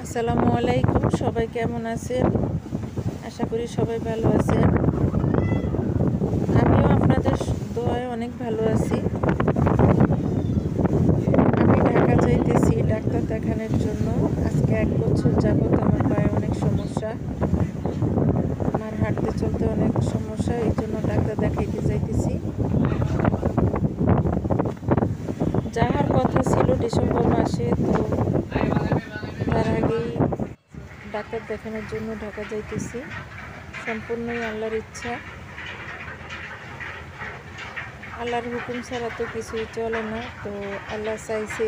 আসসালামু আলাইকুম। সবাই কেমন আছেন? আশা করি সবাই ভালো আছেন। আমিও আপনাদের দোয়ায় অনেক ভালো আছি। আমি ঢাকা যাইতেছি ডাক্তার দেখানোর জন্য। আজকে 1 বছর যাবত আমার পায়ে অনেক সমস্যা, আমার হাঁটতে চলতে অনেক সমস্যা, এই জন্য ডাক্তার দেখাইতে যাইতেছি। যাওয়ার কথা ছিল ডিসেম্বর মাসে, তো তার আগেই ডাক্তার দেখানোর জন্য ঢাকা যাইতেছি। সম্পূর্ণই আল্লাহর ইচ্ছা, আল্লাহর হুকুম ছাড়া তো কিছুই চলে না। তো আল্লাহ চাইছে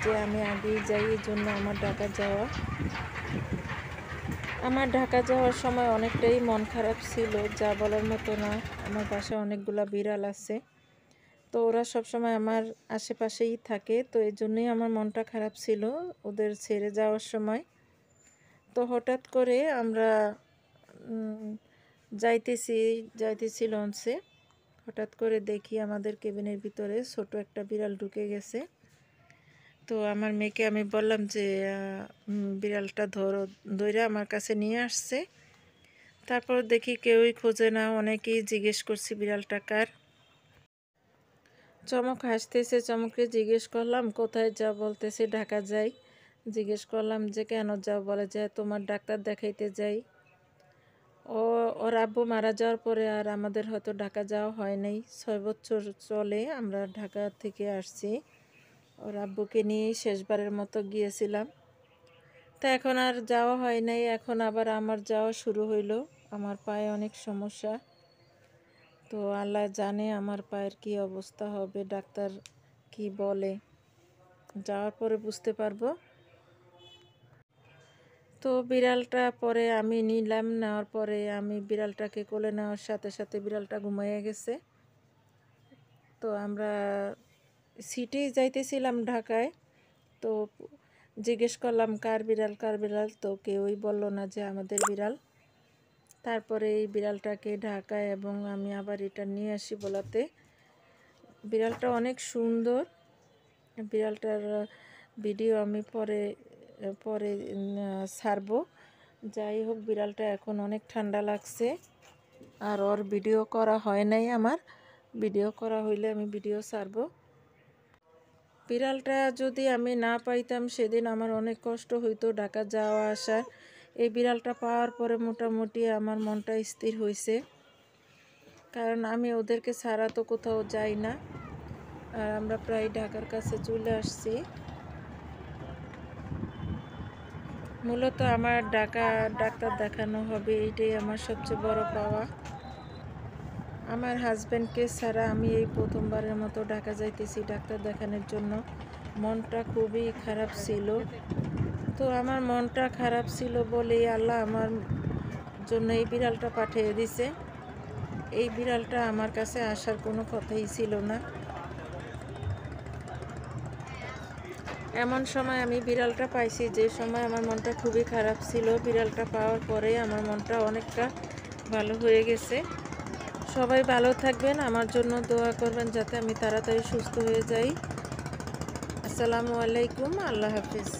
যে আমি আগেই যাই, এই জন্য আমার ঢাকা যাওয়া। আমার ঢাকা যাওয়ার সময় অনেকটাই মন খারাপ ছিল, যা বলার মতো না। আমার বাসায় অনেকগুলা বিড়াল আছে, তো ওরা সবসময় আমার আশেপাশেই থাকে, তো এই জন্যই আমার মনটা খারাপ ছিল ওদের ছেড়ে যাওয়ার সময়। তো হঠাৎ করে আমরা যাইতেছি লঞ্চে। হঠাৎ করে দেখি আমাদের কেবিনের ভিতরে ছোট একটা বিড়াল ঢুকে গেছে। তো আমার মেয়েকে আমি বললাম যে বিড়ালটা ধরে আমার কাছে নিয়ে আসছে। তারপর দেখি কেউই খোঁজে না, অনেকেই জিজ্ঞেস করছি বিড়ালটা কার। চমক হাসতেছে, চমককে জিজ্ঞেস করলাম কোথায় যাও, বলতেছে ঢাকা যাই। জিজ্ঞেস করলাম যে কেন যাও, বলে যে তোমার ডাক্তার দেখাইতে যাই। ওর আব্বু মারা যাওয়ার পরে আর আমাদের হয়তো ঢাকা যাওয়া হয় নাই। 6 বছর চলে আমরা ঢাকা থেকে আসছি। ওর আব্বুকে নিয়েই শেষবারের মতো গিয়েছিলাম। তো এখন আর যাওয়া হয় নাই, এখন আবার আমার যাওয়া শুরু হইল। আমার পায়ে অনেক সমস্যা, তো আল্লাহ জানে আমার পায়ের কি অবস্থা হবে, ডাক্তার কি বলে, যাওয়ার পরে বুঝতে পারবো। তো বিড়ালটা পরে আমি নিলাম, নেওয়ার পরে আমি বিড়ালটাকে কোলে নেওয়ার সাথে সাথে বিড়ালটা ঘুমাইয়া গেছে। তো আমরা সিটেই যাইতেছিলাম ঢাকায়, তো জিজ্ঞেস করলাম কার বিড়াল কার বিড়াল, তো কেউই বলল না যে আমাদের বিড়াল। তারপরে এই বিড়ালটাকে ঢাকায় এবং আমি আবার এটা নিয়ে আসি বলাতে। বিড়ালটা অনেক সুন্দর, বিড়ালটার ভিডিও আমি পরে ছাড়বো। যাই হোক, বিড়ালটা এখন অনেক ঠান্ডা লাগছে, আর ওর ভিডিও করা হয় নাই। আমার ভিডিও করা হইলে আমি ভিডিও ছাড়বো। বিড়ালটা যদি আমি না পাইতাম সেদিন আমার অনেক কষ্ট হইতো ঢাকা যাওয়া আসার। এই বিড়ালটা পাওয়ার পরে মোটামুটি আমার মনটা স্থির হয়েছে, কারণ আমি ওদেরকে ছাড়া তো কোথাও যাই না। আর আমরা প্রায় ঢাকার কাছে চলে আসছি। মূলত আমার ডাক্তার দেখানো হবে, এইটাই আমার সবচেয়ে বড় পাওয়া। আমার হাজব্যান্ডকে ছাড়া আমি এই প্রথমবারের মতো ঢাকা যাইতেছি ডাক্তার দেখানোর জন্য। মনটা খুবই খারাপ ছিল। তো আমার মনটা খারাপ ছিল বলেই আল্লাহ আমার জন্য এই বিড়ালটা পাঠিয়ে দিছে। এই বিড়ালটা আমার কাছে আসার কোনো কথাই ছিল না। এমন সময় আমি বিড়ালটা পাইছি যে সময় আমার মনটা খুবই খারাপ ছিল। বিড়ালটা পাওয়ার পরে আমার মনটা অনেকটা ভালো হয়ে গেছে। সবাই ভালো থাকবেন, আমার জন্য দোয়া করবেন যাতে আমি তাড়াতাড়ি সুস্থ হয়ে যাই। আসসালামু আলাইকুম, আল্লাহ হাফিজ।